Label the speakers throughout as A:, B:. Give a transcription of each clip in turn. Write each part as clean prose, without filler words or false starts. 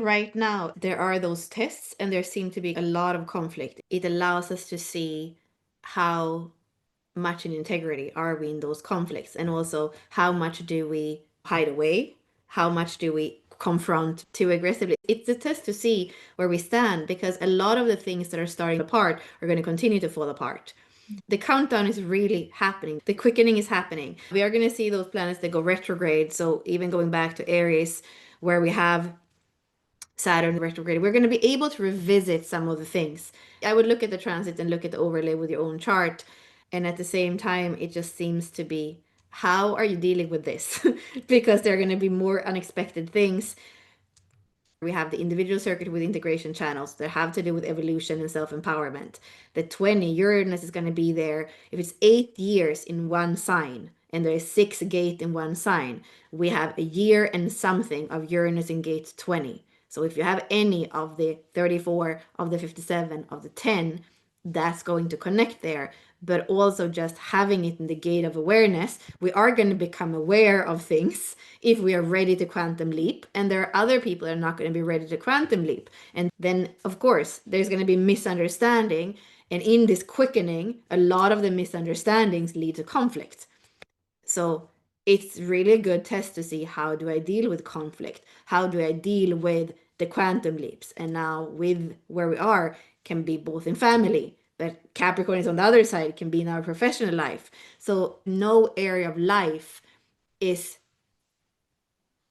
A: Right now, there are those tests and there seem to be a lot of conflict. It allows us to see how much in integrity are we in those conflicts, and also how much do we hide away, how much do we confront too aggressively. It's a test to see where we stand, because a lot of the things that are starting apart are going to continue to fall apart. The countdown is really happening. The quickening is happening. We are going to see those planets that go retrograde. So even going back to Aries, where we have Saturn retrograde, we're going to be able to revisit some of the things. I would look at the transit and look at the overlay with your own chart. And at the same time, it just seems to be, how are you dealing with this? Because there are going to be more unexpected things. We have the individual circuit with integration channels that have to do with evolution and self-empowerment. The 20, Uranus is going to be there. If it's 8 years in one sign, and there is 6 gate in one sign, we have a year and something of Uranus in gate 20. So if you have any of the 34, of the 57, of the 10, that's going to connect there. But also just having it in the gate of awareness, we are going to become aware of things if we are ready to quantum leap. And there are other people that are not going to be ready to quantum leap. And then, of course, there's going to be misunderstanding. And in this quickening, a lot of the misunderstandings lead to conflict. So it's really a good test to see, how do I deal with conflict? How do I deal with the quantum leaps? And now with where we are, can be both in family, but Capricorn is on the other side, can be in our professional life. So no area of life is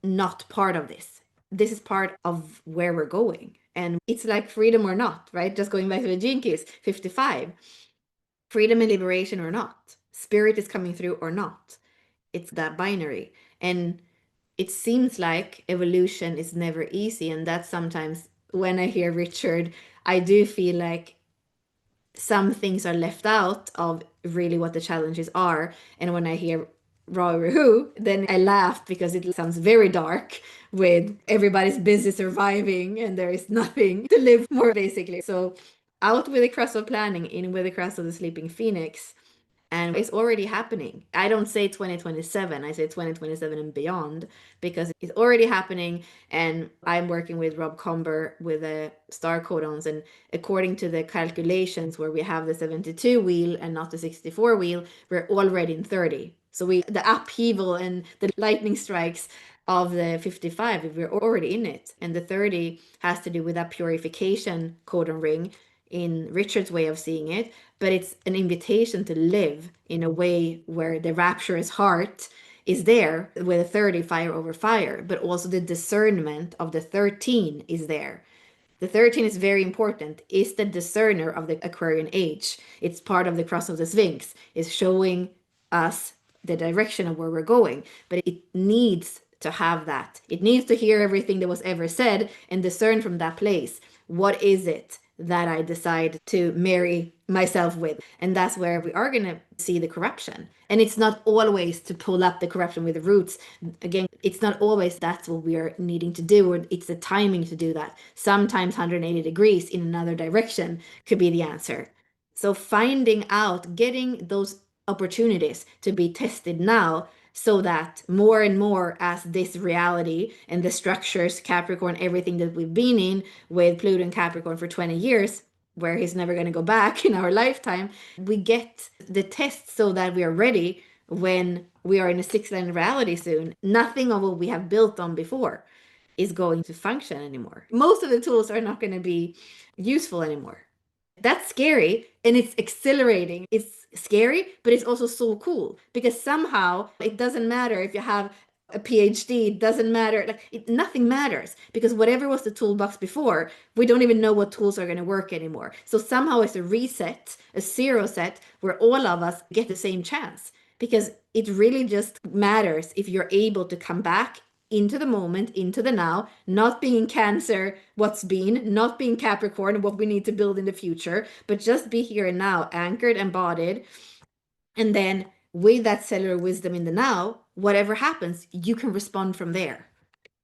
A: not part of this. This is part of where we're going. And it's like freedom or not, right? Just going back to the gene keys, 55. Freedom and liberation or not. Spirit is coming through or not. It's that binary. And it seems like evolution is never easy. And that's sometimes when I hear Richard, I do feel like some things are left out of really what the challenges are. And when I hear Rahu, then I laugh because it sounds very dark, with everybody's busy surviving and there is nothing to live for, basically. So out with the crust of planning, in with the crust of the sleeping phoenix. And it's already happening. I don't say 2027, I say 2027 and beyond, because it's already happening. And I'm working with Rob Comber with the star codons. And according to the calculations where we have the 72 wheel and not the 64 wheel, we're already in 30. So the upheaval and the lightning strikes of the 55, we're already in it. And the 30 has to do with that purification codon ring in Richard's way of seeing it, but it's an invitation to live in a way where the rapturous heart is there with a 30, fire over fire, but also the discernment of the 13 is there. The 13 is very important. It's the discerner of the Aquarian age. It's part of the cross of the Sphinx. It's showing us the direction of where we're going, but it needs to have that. It needs to hear everything that was ever said and discern from that place. What is it that I decide to marry myself with? And that's where we are going to see the corruption. And it's not always to pull up the corruption with the roots. Again, it's not always that's what we are needing to do, or it's the timing to do that. Sometimes 180 degrees in another direction could be the answer. So finding out, getting those opportunities to be tested now, so that more and more, as this reality and the structures, Capricorn, everything that we've been in with Pluto and Capricorn for 20 years, where he's never going to go back in our lifetime, we get the test so that we are ready when we are in a sixth line reality soon. Nothing of what we have built on before is going to function anymore. Most of the tools are not going to be useful anymore. That's scary, and it's exhilarating. It's scary, but it's also so cool, because somehow it doesn't matter if you have a PhD, it doesn't matter. Nothing matters, because whatever was the toolbox before, we don't even know what tools are going to work anymore. So somehow it's a reset, a zero set, where all of us get the same chance, because it really just matters if you're able to come back into the moment, into the now, not being Cancer, what's been, not being Capricorn, what we need to build in the future, but just be here and now, anchored, embodied. And then with that cellular wisdom in the now, whatever happens, you can respond from there.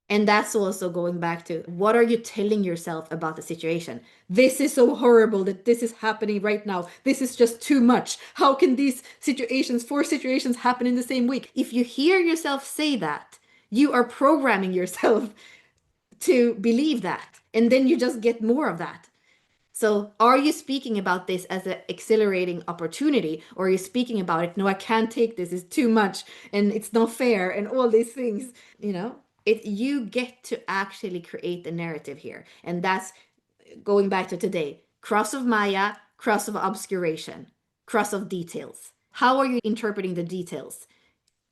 A: And that's also going back to, what are you telling yourself about the situation? This is so horrible that this is happening right now. This is just too much. How can these situations, 4 situations, happen in the same week? If you hear yourself say that, you are programming yourself to believe that. And then you just get more of that. So are you speaking about this as an accelerating opportunity, or are you speaking about it, no, I can't take this, it's too much and it's not fair and all these things, you know? You get to actually create the narrative here. And that's going back to today. Cross of Maya, cross of obscuration, cross of details. How are you interpreting the details?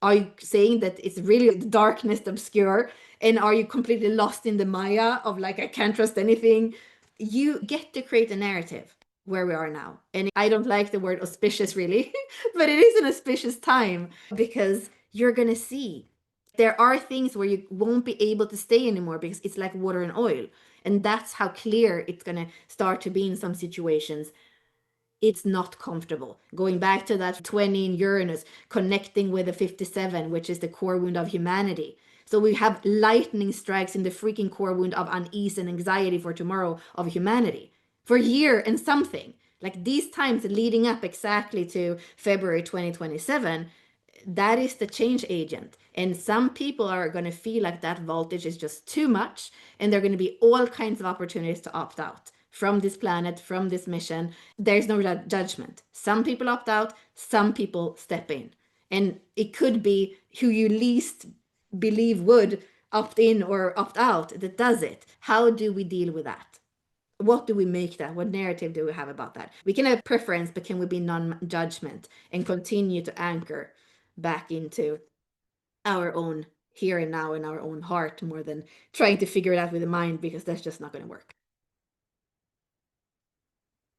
A: Are you saying that it's really darkness, obscure, and are you completely lost in the Maya of like, I can't trust anything? You get to create a narrative where we are now. And I don't like the word auspicious really, but it is an auspicious time because you're going to see there are things where you won't be able to stay anymore because it's like water and oil. And that's how clear it's going to start to be in some situations. It's not comfortable. Going back to that 20 in Uranus, connecting with the 57, which is the core wound of humanity. So we have lightning strikes in the freaking core wound of unease and anxiety for tomorrow of humanity for a year and something. Like these times leading up exactly to February 2027, that is the change agent. And some people are going to feel like that voltage is just too much, and there are going to be all kinds of opportunities to opt out from this planet, from this mission. There's no judgment. Some people opt out, some people step in. And it could be who you least believe would opt in or opt out that does it. How do we deal with that? What do we make that? What narrative do we have about that? We can have preference, but can we be non-judgment and continue to anchor back into our own here and now in our own heart more than trying to figure it out with the mind, because that's just not going to work.